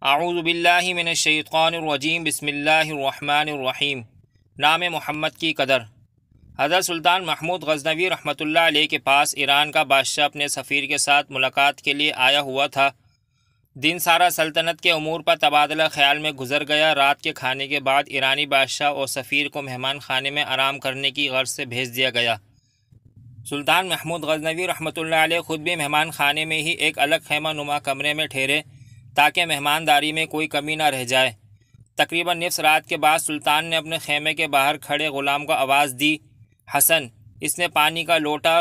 اعوذ باللہ من الشیطان الرجیم بسم اللہ الرحمن الرحیم۔ نام محمد کی قدر۔ حضرت سلطان محمود غزنوی رحمۃ اللہ علیہ کے پاس ایران کا بادشاہ اپنے سفیر کے ساتھ ملاقات کے لیے آیا ہوا تھا۔ دن سارا سلطنت کے امور پر تبادلہ خیال میں گزر گیا۔ رات کے کھانے کے بعد ایرانی بادشاہ اور سفیر کو مہمان خانے میں آرام کرنے کی غرض سے بھیج دیا گیا۔ سلطان محمود غزنوی رحمۃ اللہ علیہ خود بھی مہمان خانے میں ہی ایک الگ خیمہ نما کمرے میں ٹھہرے تاکہ مہمانداری میں کوئی کمی نہ رہ جائے۔ تقریباً نصف رات کے بعد سلطان نے اپنے خیمے کے باہر کھڑے غلام کو آواز دی، حسن۔ اس نے پانی کا لوٹا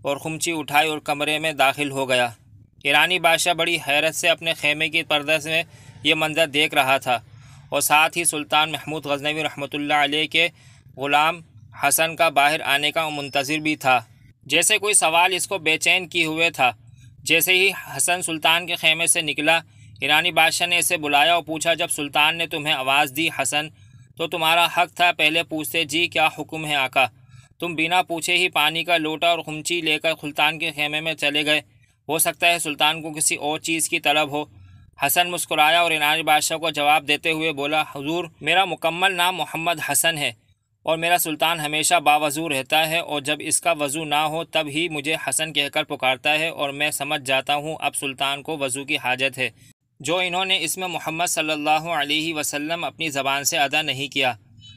اور خمچی اٹھائی اور کمرے میں داخل ہو گیا۔ ایرانی بادشاہ بڑی حیرت سے اپنے خیمے کی پردہ سے یہ منظر دیکھ رہا تھا اور ساتھ ہی سلطان محمود غزنوی رحمۃ اللہ علیہ کے غلام حسن کا باہر آنے کا منتظر بھی تھا۔ جیسے کوئی سوال اس کو بے چین کیے ہوئے تھا۔ جیسے ہی حسن سلطان کے خیمے سے نکلا، ایرانی بادشاہ نے اسے بلایا اور پوچھا، جب سلطان نے تمہیں آواز دی حسن تو تمہارا حق تھا پہلے پوچھتے، جی کیا حکم ہے آقا؟ تم بنا پوچھے ہی پانی کا لوٹا اور خمچی لے کر سلطان کے خیمے میں چلے گئے۔ ہو سکتا ہے سلطان کو کسی اور چیز کی طلب ہو۔ حسن مسکرایا اور ایرانی بادشاہ کو جواب دیتے ہوئے بولا، حضور، میرا مکمل نام محمد حسن ہے اور میرا سلطان ہمیشہ باوضو رہتا ہے، اور جب اس کا وضو نہ ہو تب ہی مجھے حسن کہہ کر پکارتا ہے، اور میں سمجھ جاتا ہوں اب سلطان کو وضو کی حاجت ہے، جو انہوں نے اسم محمد صلی اللہ علیہ وسلم اپنی زبان سے ادا نہیں کیا۔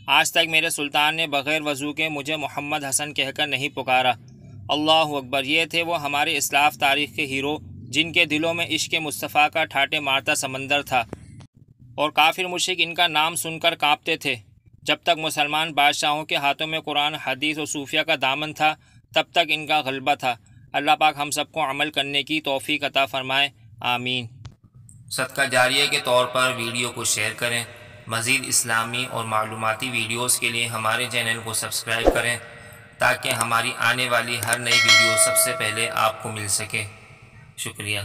آج تک میرے سلطان نے بغیر وضو کے مجھے محمد حسن کہہ کر نہیں پکارا۔ اللہ اکبر۔ یہ تھے وہ ہمارے اسلاف تاریخ کے ہیرو جن کے دلوں میں عشق مصطفیٰ کا ٹھاٹے مارتا سمندر تھا، اور کافر مشرک ان کا نام سن کر کانپتے تھے۔ جب تک مسلمان بادشاہوں کے ہاتھوں میں قرآن، حدیث اور صوفیہ کا دامن تھا، تب تک ان کا غلبہ تھا۔ اللہ پاک ہم سب کو عمل کرنے کی توفیق عطا فرمائے، آمین۔ صدقہ جاریہ کے طور پر ویڈیو کو شیئر کریں۔ مزید اسلامی اور معلوماتی ویڈیوز کے لیے ہمارے چینل کو سبسکرائب کریں تاکہ ہماری آنے والی ہر نئی ویڈیو سب سے پہلے آپ کو مل سکے۔ شکریہ۔